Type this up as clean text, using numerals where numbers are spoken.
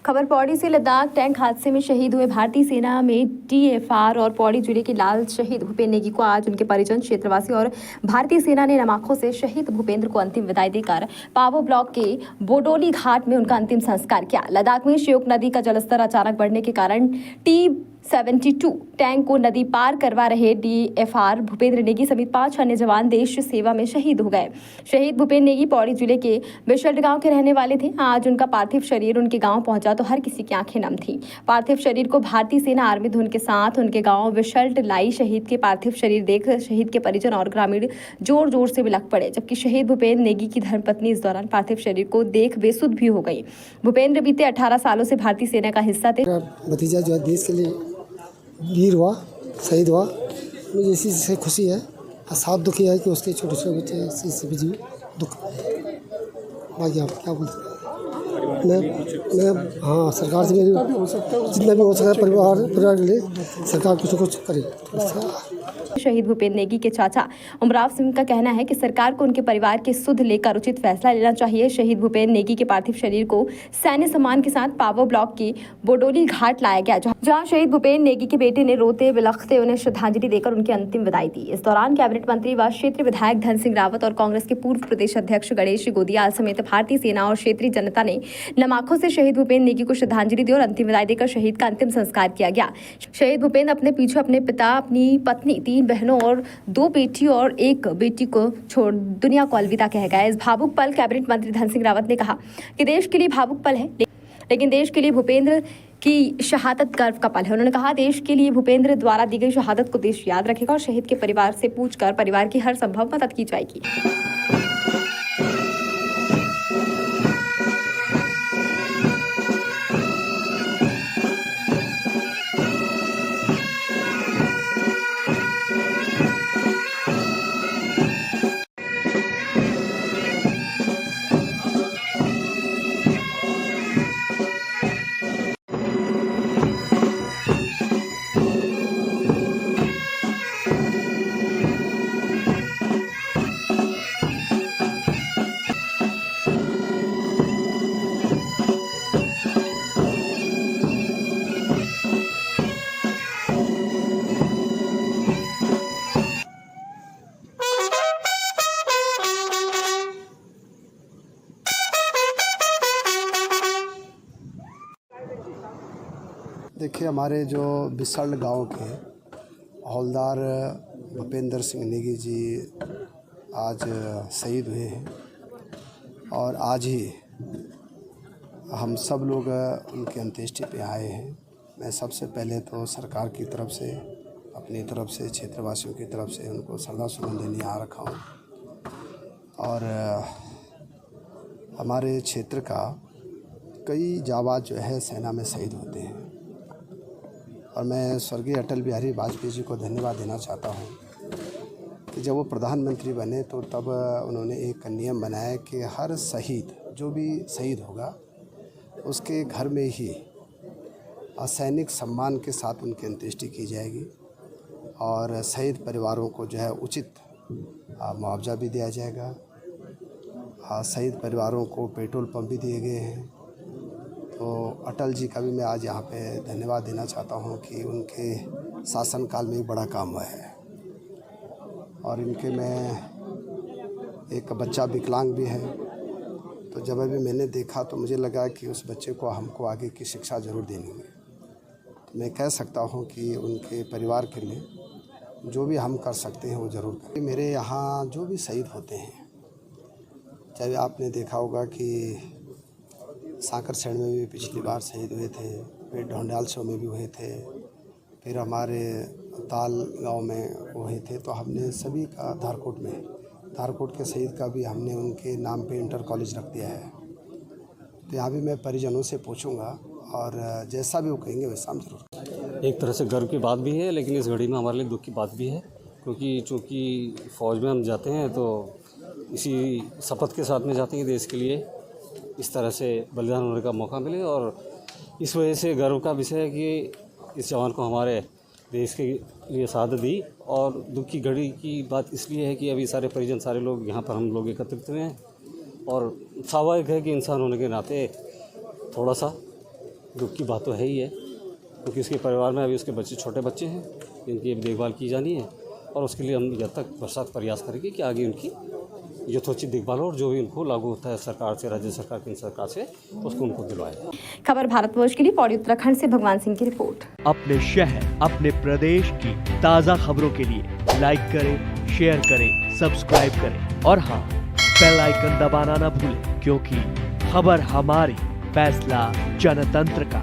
खबर पौड़ी से। लद्दाख टैंक हादसे में शहीद हुए भारतीय सेना में टीएफआर और पौड़ी जिले के लाल शहीद भूपेंद्र नेगी को आज उनके परिजन, क्षेत्रवासी और भारतीय सेना ने नम आंखों से शहीद भूपेंद्र को अंतिम विदाई देकर पावो ब्लॉक के बोडोली घाट में उनका अंतिम संस्कार किया। लद्दाख में श्योक नदी का जलस्तर अचानक बढ़ने के कारण T-72 टैंक को नदी पार करवा रहे टीएफआर भूपेंद्र नेगी समेत 5 अन्य जवान देश सेवा में शहीद हो गए। शहीद भूपेंद्र नेगी पौड़ी जिले के बिशल्ट गांव के रहने वाले थे। आज उनका पार्थिव शरीर उनके गांव पहुंचा तो हर किसी की आंखें नम थी। पार्थिव शरीर को भारतीय सेना आर्मी धुन के साथ उनके गांव बिशल्ट लाई। शहीद के पार्थिव शरीर देख शहीद के परिजन और ग्रामीण जोर जोर से बिलख पड़े, जबकि शहीद भूपेंद्र नेगी की धर्मपत्नी इस दौरान पार्थिव शरीर को देख बेसुध भी हो गई। भूपेंद्र बीते 18 सालों से भारतीय सेना का हिस्सा थे। भतीजा जो है देश के लिए वीर हुआ, शहीद हुआ, मुझे इसी से खुशी है। साफ दुखी है कि उसके छोटे छोटे बच्चे इससे भी दुख। बाकी आप क्या बोल सकते हैं? मैं हाँ, सरकार से जितना भी हो सकता है परिवार के लिए सरकार कुछ न कुछ करे। शहीद भूपेंद्र नेगी के चाचा उमराव सिंह का कहना है कि सरकार को उनके परिवार के सुध लेकर उचित फैसला लेना चाहिए। शहीद भूपेंद्र नेगी के पार्थिव शरीर को सैन्य सम्मान के साथ पावो ब्लॉक के बोडोली घाट लाया गया, जहां शहीद भूपेंद्र नेगी के बेटे ने रोते बिलखते उन्हें श्रद्धांजलि देकर उनकी अंतिम विदाई दी। इस दौरान कैबिनेट मंत्री व क्षेत्रीय विधायक धन सिंह रावत और कांग्रेस के पूर्व प्रदेश अध्यक्ष गणेश गोदियाल समेत भारतीय सेना और क्षेत्रीय जनता ने नम आंखों से शहीद भूपेंद्र नेगी को श्रद्धांजलि दी और अंतिम विदाई देकर शहीद का अंतिम संस्कार किया गया। शहीद भूपेंद्र अपने पीछे अपने पिता, अपनी पत्नी, 3 बहनों और 2 बेटी और 1 बेटी को छोड़ दुनिया को अलविदा कह गया। इस भावुक पल कैबिनेट मंत्री धन सिंह रावत ने कहा कि देश के लिए भावुक पल है, लेकिन देश के लिए भूपेंद्र की शहादत गर्व का पल है। उन्होंने कहा देश के लिए भूपेंद्र द्वारा दी गई शहादत को देश याद रखेगा और शहीद के परिवार से पूछकर परिवार की हर संभव मदद की जाएगी। देखिए, हमारे जो बिसल्ट गांव के हवलदार भूपेंद्र सिंह नेगी जी आज शहीद हुए हैं और आज ही हम सब लोग उनकी अंत्येष्टि पे आए हैं। मैं सबसे पहले तो सरकार की तरफ से, अपनी तरफ से, क्षेत्रवासियों की तरफ से उनको श्रद्धासुमन देने आ रखा हूँ। और हमारे क्षेत्र का कई जाबाज जो है सेना में शहीद होते हैं और मैं स्वर्गीय अटल बिहारी वाजपेयी जी को धन्यवाद देना चाहता हूँ कि जब वो प्रधानमंत्री बने तो तब उन्होंने एक नियम बनाया कि हर शहीद, जो भी शहीद होगा, उसके घर में ही असैनिक सम्मान के साथ उनकी अंत्येष्टि की जाएगी और शहीद परिवारों को जो है उचित मुआवजा भी दिया जाएगा। शहीद परिवारों को पेट्रोल पंप भी दिए गए हैं। तो अटल जी का भी मैं आज यहाँ पे धन्यवाद देना चाहता हूँ कि उनके शासनकाल में बड़ा काम हुआ है। और इनके में एक बच्चा विकलांग भी है, तो जब अभी मैंने देखा तो मुझे लगा कि उस बच्चे को हमको आगे की शिक्षा ज़रूर देनी है। तो मैं कह सकता हूँ कि उनके परिवार के लिए जो भी हम कर सकते हैं वो ज़रूर करें। मेरे यहाँ जो भी शहीद होते हैं, चाहे आपने देखा होगा कि साकरसैंड में भी पिछली बार शहीद हुए थे, फिर ढोंडालसो में भी हुए थे, फिर हमारे ताल गांव में हुए थे। तो हमने सभी का धारकोट के शहीद का भी हमने उनके नाम पे इंटर कॉलेज रख दिया है। तो यहाँ भी मैं परिजनों से पूछूंगा और जैसा भी वो कहेंगे वैसा हम जरूर। एक तरह से गर्व की बात भी है, लेकिन इस घड़ी में हमारे लिए दुख की बात भी है, क्योंकि चूँकि फ़ौज में हम जाते हैं तो इसी शपथ के साथ में जाते हैं देश के लिए इस तरह से बलिदान होने का मौका मिले। और इस वजह से गर्व का विषय है कि इस जवान को हमारे देश के लिए शहादत दी। और दुख की घड़ी की बात इसलिए है कि अभी सारे परिजन, सारे लोग यहाँ पर हम लोग एकत्रित हुए हैं और स्वाभाविक है कि इंसान होने के नाते थोड़ा सा दुख की बात तो है ही है, क्योंकि उसके परिवार में अभी उसके बच्चे छोटे बच्चे हैं जिनकी अभी देखभाल की जानी है, और उसके लिए हम जब तक बरसात प्रयास करेंगे कि आगे उनकी यथोचित देखभाल हो और जो भी उनको लागू होता है सरकार से, राज्य सरकार, केंद्र सरकार से, उसको उनको दिलवाए। खबर भारतवर्ष के लिए पौड़ी उत्तराखंड से भगवान सिंह की रिपोर्ट। अपने शहर, अपने प्रदेश की ताज़ा खबरों के लिए लाइक करें, शेयर करें, सब्सक्राइब करें और हाँ, बेल आइकन दबाना ना भूलें, क्योंकि खबर हमारी, फैसला जनतंत्र का।